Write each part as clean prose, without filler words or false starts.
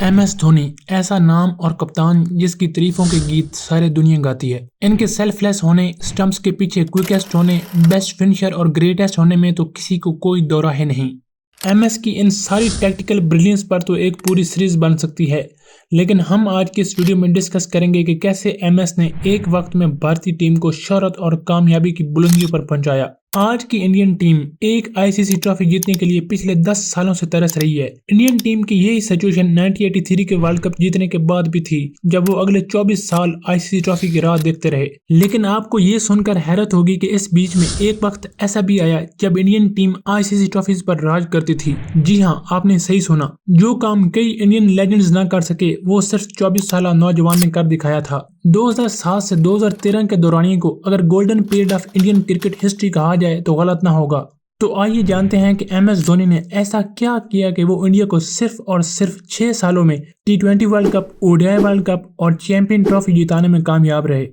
MS Dhoni ऐसा नाम और कप्तान जिसकी तारीफों के गीत सारे दुनिया गाती है। इनके सेल्फलेस होने, स्टंप्स के पीछे क्विकेस्ट होने, बेस्ट फिनिशर और ग्रेटेस्ट होने में तो किसी को कोई दो राय नहीं। MS की इन सारी टैक्टिकल ब्रिलियंस पर तो एक पूरी सीरीज बन सकती है, लेकिन हम आज के इस वीडियो में डिस्कस करेंगे कि कैसे MS ने एक वक्त में भारतीय टीम को शोहरत और कामयाबी की बुलंदियों पर पहुंचाया। आज की इंडियन टीम एक ICC ट्रॉफी जीतने के लिए पिछले 10 सालों से तरस रही है। इंडियन टीम की यही सिचुएशन 1983 के वर्ल्ड कप जीतने के बाद भी थी, जब वो अगले 24 साल ICC ट्रॉफी की राह देखते रहे। लेकिन आपको ये सुनकर हैरत होगी कि इस बीच में एक वक्त ऐसा भी आया जब इंडियन टीम ICC ट्रॉफीज पर राज करती थी। जी हाँ, आपने सही सुना। जो काम कई इंडियन लेजेंड्स ना कर सके, वो सिर्फ 24 साल नौजवान ने कर दिखाया था। 2007 से 2013 के दौरानिए को अगर golden period of Indian cricket history कहा जाए तो गलत ना होगा। तो आइए जानते हैं कि MS धोनी ने ऐसा क्या किया कि वो इंडिया को सिर्फ और सिर्फ 6 सालों में T20 world cup, ODI world cup और चैंपियन ट्रॉफी जिताने में कामयाब रहे।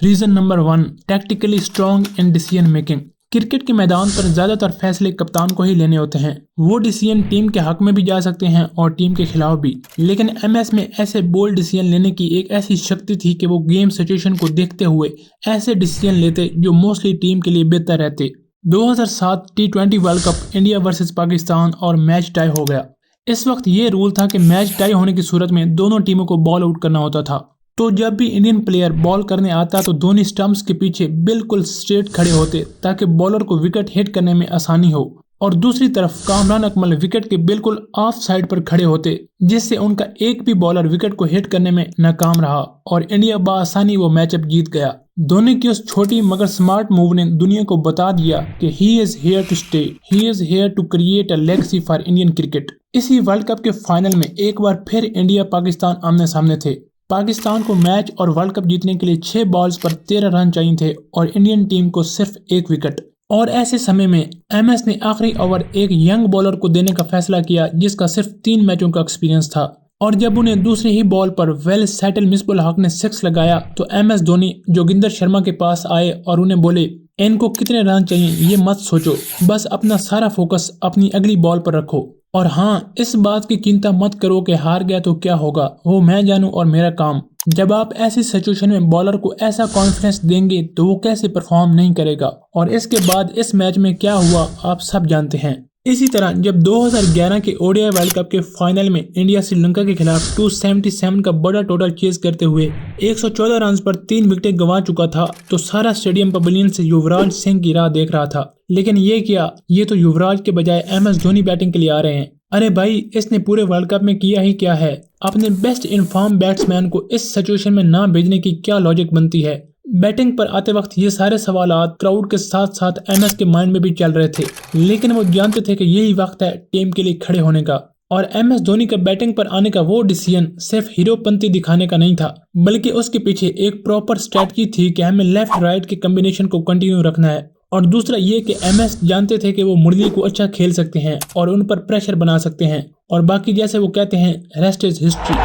Reason number 1, tactically strong in decision making. Cricket के मैदान पर ज्यादातर फैसले कप्तान को ही लेने होते हैं। वो डिसीजन टीम के हक में भी जा सकते हैं और टीम के खिलाफ भी, लेकिन MS में ऐसे बोल्ड डिसीजन लेने की एक ऐसी शक्ति थी कि वो गेम सिचुएशन को देखते हुए ऐसे डिसीजन लेते जो मोस्टली टीम के लिए बेहतर रहते। 2007 T20 world cup India versus Pakistan और मैच टाई हो गया। इस वक्त ये रूल था कि मैच टाई होने की सूरत में दोनों टीमों को बॉल आउट करना होता था। तो जब भी इंडियन प्लेयर बॉल करने आता तो दोनों स्टंप्स के पीछे बिल्कुल स्ट्रेट खड़े होते ताकि बॉलर को विकेट हिट करने में आसानी हो, और दूसरी तरफ कामरान अकमल विकेट के बिल्कुल ऑफ साइड पर खड़े होते, जिससे उनका एक भी बॉलर विकेट को हिट करने में नाकाम रहा और इंडिया बआसानी वो मैचअप जीत गया। धोनी की उस छोटी मगर स्मार्ट मूव ने दुनिया को बता दिया कि he is here to stay, he is here to create a legacy for Indian cricket. इसी वर्ल्ड कप के फाइनल में एक बार फिर इंडिया पाकिस्तान आमने सामने थे। पाकिस्तान को मैच और वर्ल्ड कप जीतने के लिए 6 बॉल्स पर 13 रन चाहिए थे और इंडियन टीम को सिर्फ 1 विकेट। और ऐसे समय में MS ने आखिरी ओवर एक यंग बॉलर को देने का फैसला किया जिसका सिर्फ 3 मैचों का एक्सपीरियंस था, और जब उन्हें दूसरी ही बॉल पर वेल सेटल मिसबाह हक ने 6 लगाया तो MS धोनी जोगिंदर शर्मा के पास आए और उन्हें बोले, इनको कितने रन चाहिए ये मत सोचो, बस अपना सारा फोकस अपनी अगली बॉल पर रखो, और हाँ, इस बात की चिंता मत करो कि हार गया तो क्या होगा, वो मैं जानूं और मेरा काम। जब आप ऐसी सिचुएशन में बॉलर को ऐसा कॉन्फिडेंस देंगे तो वो कैसे परफॉर्म नहीं करेगा, और इसके बाद इस मैच में क्या हुआ आप सब जानते हैं। इसी तरह जब 2011 के ODI वर्ल्ड कप के फाइनल में इंडिया श्रीलंका के खिलाफ 277 का बड़ा टोटल चेज करते हुए 114 रन पर 3 विकेटें गंवा चुका था, तो सारा स्टेडियम पवेलियन से युवराज सिंह की राह देख रहा था। लेकिन ये क्या, ये तो युवराज के बजाय MS धोनी बैटिंग के लिए आ रहे हैं। अरे भाई, इसने पूरे वर्ल्ड कप में किया ही क्या है। अपने बेस्ट इन्फॉर्म बैट्समैन को इस सिचुएशन में ना भेजने की क्या लॉजिक बनती है। बैटिंग पर आते वक्त ये सारे सवालात क्राउड के साथ साथ MS के माइंड में भी चल रहे थे, लेकिन वो जानते थे कि यही वक्त है टीम के लिए खड़े होने का। और MS धोनी का बैटिंग पर आने का वो डिसीजन सिर्फ हीरोपंती दिखाने का नहीं था, बल्कि उसके पीछे एक प्रॉपर स्ट्रेटजी थी कि हमें लेफ्ट राइट के कॉम्बिनेशन को कंटिन्यू रखना है, और दूसरा ये कि MS जानते थे कि वो मुरली को अच्छा खेल सकते हैं और उन पर प्रेशर बना सकते हैं, और बाकी जैसे वो कहते हैं, रेस्ट इज हिस्ट्री।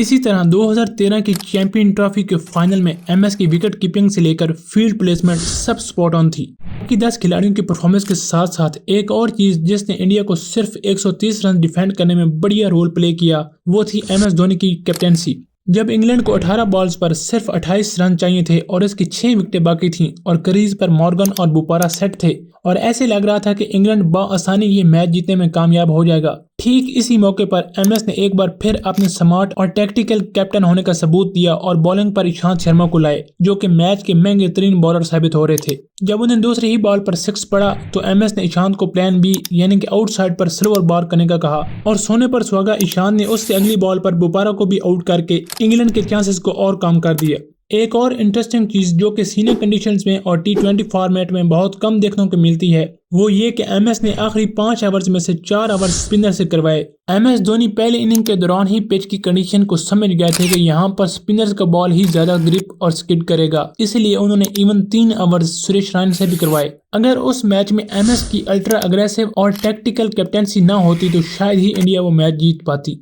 इसी तरह 2013 की चैंपियन ट्रॉफी के फाइनल में MS की विकेट कीपिंग से लेकर फील्ड प्लेसमेंट सब स्पॉट ऑन थी। बाकी 10 खिलाड़ियों की परफॉर्मेंस के साथ साथ एक और चीज जिसने इंडिया को सिर्फ 130 रन डिफेंड करने में बढ़िया रोल प्ले किया, वो थी MS धोनी की कैप्टेंसी। जब इंग्लैंड को 18 बॉल्स पर सिर्फ 28 रन चाहिए थे और इसकी 6 विकेटें बाकी थीं और क्रीज पर मॉर्गन और बुपारा सेट थे, और ऐसे लग रहा था कि इंग्लैंड बआसानी ये मैच जीतने में कामयाब हो जाएगा। ठीक इसी मौके पर MS ने एक बार फिर अपने स्मार्ट और टैक्टिकल कैप्टन होने का सबूत दिया और बॉलिंग पर ईशांत शर्मा को लाए, जो कि मैच के महंगे तरीन बॉलर साबित हो रहे थे। जब उन्हें दूसरी ही बॉल पर 6 पड़ा तो MS ने ईशांत को प्लान B यानी कि आउटसाइड पर स्लोअर बॉल करने का कहा, और सोने पर सुहागा ईशांत ने उससे अगली बॉल पर बुपारा को भी आउट करके इंग्लैंड के चांसेस को और कम कर दिया। एक और इंटरेस्टिंग चीज जो कि सीनियर कंडीशंस में और T20 फॉर्मेट में बहुत कम देखने को मिलती है, वो ये कि MS ने आखिरी 5 ओवर्स में से 4 ओवर स्पिनर से करवाए। MS धोनी पहले इनिंग के दौरान ही पिच की कंडीशन को समझ गए थे कि यहाँ पर स्पिनर्स का बॉल ही ज्यादा ग्रिप और स्किड करेगा, इसलिए उन्होंने इवन 3 ओवर्स सुरेश रैना से भी करवाए। अगर उस मैच में MS की अल्ट्रा अग्रेसिव और टैक्टिकल कैप्टेंसी ना होती तो शायद ही इंडिया वो मैच जीत पाती।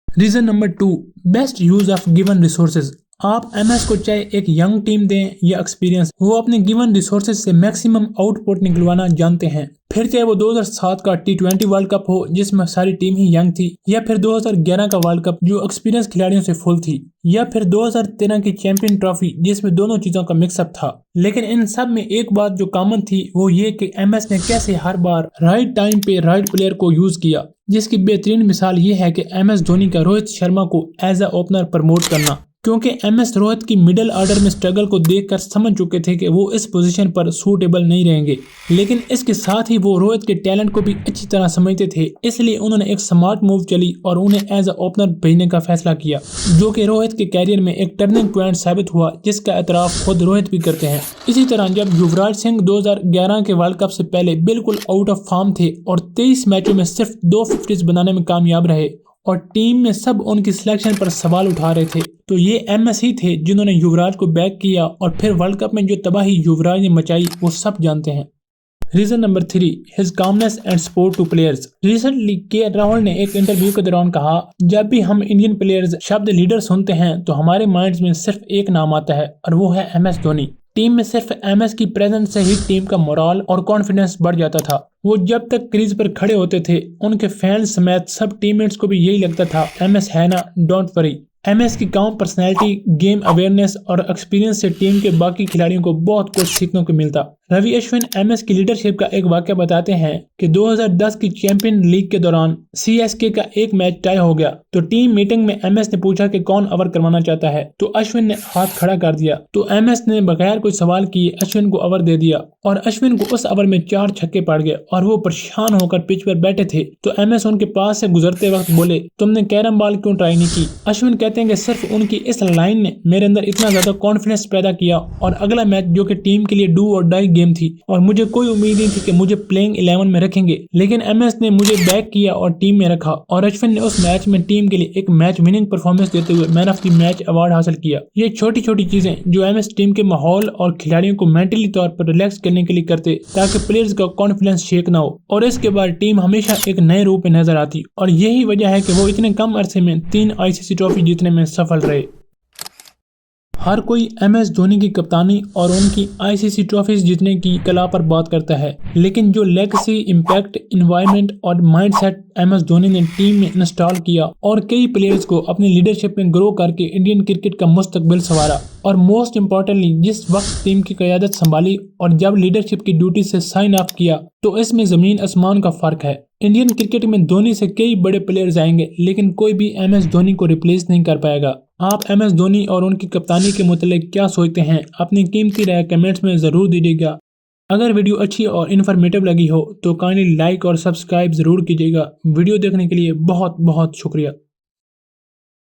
Reason number 2, best use of given resources. आप एमएस को चाहे एक यंग टीम दें या एक्सपीरियंस, वो अपने गिवन रिसोर्सेज से मैक्सिमम आउटपुट निकलवाना जानते हैं। फिर चाहे वो 2007 का T20 वर्ल्ड कप हो जिसमें सारी टीम ही यंग थी, या फिर 2011 का वर्ल्ड कप जो एक्सपीरियंस खिलाड़ियों से फुल थी, या फिर 2013 की चैंपियन ट्रॉफी जिसमें दोनों चीजों का मिक्सअप था। लेकिन इन सब में एक बात जो कॉमन थी वो ये कि एमएस ने कैसे हर बार राइट टाइम पे राइट प्लेयर को यूज किया, जिसकी बेहतरीन मिसाल ये है कि एमएस धोनी का रोहित शर्मा को एज अ ओपनर प्रमोट करना, क्योंकि एमएस रोहित की मिडिल ऑर्डर में स्ट्रगल को देखकर समझ चुके थे कि वो इस पोजीशन पर सूटेबल नहीं रहेंगे। लेकिन इसके साथ ही वो रोहित के टैलेंट को भी अच्छी तरह समझते थे, इसलिए उन्होंने एक स्मार्ट मूव चली और उन्हें एज अ ओपनर भेजने का फैसला किया, जो कि रोहित के कैरियर में एक टर्निंग पॉइंट साबित हुआ, जिसका एतराफ खुद रोहित भी करते हैं। इसी तरह जब युवराज सिंह 2011 के वर्ल्ड कप से पहले बिल्कुल आउट ऑफ फॉर्म थे और 23 मैचों में सिर्फ 2 50s बनाने में कामयाब रहे और टीम में सब उनकी सिलेक्शन पर सवाल उठा रहे थे, तो ये एमएस ही थे जिन्होंने युवराज को बैक किया और फिर वर्ल्ड कप में जो तबाही युवराज ने मचाई वो सब जानते हैं। Reason number 3, his calmness and support to players. Recently K Rahul ने एक इंटरव्यू के दौरान कहा, जब भी हम इंडियन प्लेयर्स शब्द लीडर सुनते हैं तो हमारे माइंड्स में सिर्फ एक नाम आता है और वो है एमएस धोनी। टीम में सिर्फ एमएस की प्रेजेंस से ही टीम का मोरल और कॉन्फिडेंस बढ़ जाता था। वो जब तक क्रीज पर खड़े होते थे उनके फैंस समेत सब टीममेट्स को भी यही लगता था, एमएस है ना, डोंट वरी। एमएस की काम पर्सनैलिटी, गेम अवेयरनेस और एक्सपीरियंस से टीम के बाकी खिलाड़ियों को बहुत कुछ सीखने को मिलता। रवि अश्विन एमएस की लीडरशिप का एक वाक्य बताते हैं कि 2010 की चैंपियन लीग के दौरान सीएसके का एक मैच टाई हो गया तो टीम मीटिंग में एमएस ने पूछा कि कौन ओवर करवाना चाहता है, तो अश्विन ने हाथ खड़ा कर दिया, तो एमएस ने बगैर कोई सवाल किए अश्विन को ओवर दे दिया और अश्विन को उस ओवर में 4 छक्के पड़ गए और वो परेशान होकर पिच पर बैठे थे। तो एमएस उनके पास से गुजरते वक्त बोले, तुमने कैरम बॉल क्यों ट्राई नहीं की? अश्विन कहते हैं कि सिर्फ उनकी इस लाइन ने मेरे अंदर इतना ज्यादा कॉन्फिडेंस पैदा किया और अगला मैच जो कि टीम के लिए डू और डाई गेम थी और मुझे कोई उम्मीद नहीं थी कि मुझे प्लेइंग 11 में रखेंगे, लेकिन एमएस ने मुझे बैक किया और टीम में रखा और अश्विन ने उस मैच में टीम के लिए एक मैच विनिंग परफॉर्मेंस देते हुए man of the match award हासिल किया। ये छोटी छोटी चीजें जो एमएस टीम के माहौल और खिलाड़ियों को मेंटली तौर पर रिलैक्स करने के लिए करते ताकि प्लेयर्स का कॉन्फिडेंस शेक ना हो और इसके बाद टीम हमेशा एक नए रूप में नजर आती और यही वजह है कि वो इतने कम अरसे में 3 आईसीसी ट्रॉफी जीतने में सफल रहे। हर कोई एमएस धोनी की कप्तानी और उनकी आईसीसी ट्रॉफीज जीतने की कला पर बात करता है, लेकिन जो लेगेसी, इम्पैक्ट, एनवायरनमेंट और माइंडसेट एमएस धोनी ने टीम में इंस्टॉल किया और कई प्लेयर्स को अपनी लीडरशिप में ग्रो करके इंडियन क्रिकेट का मुस्तकबिल संवारा और मोस्ट इम्पोर्टेंटली जिस वक्त टीम की क़यादत संभाली और जब लीडरशिप की ड्यूटी से साइन ऑफ किया तो इसमें जमीन आसमान का फर्क है। इंडियन क्रिकेट में धोनी से कई बड़े प्लेयर्स आएंगे लेकिन कोई भी एमएस धोनी को रिप्लेस नहीं कर पाएगा। आप एमएस धोनी और उनकी कप्तानी के मुतालिक क्या सोचते हैं? अपनी कीमती राय कमेंट्स में जरूर दीजिएगा। अगर वीडियो अच्छी और इन्फॉर्मेटिव लगी हो तो काइंडली लाइक और सब्सक्राइब जरूर कीजिएगा। वीडियो देखने के लिए बहुत बहुत शुक्रिया।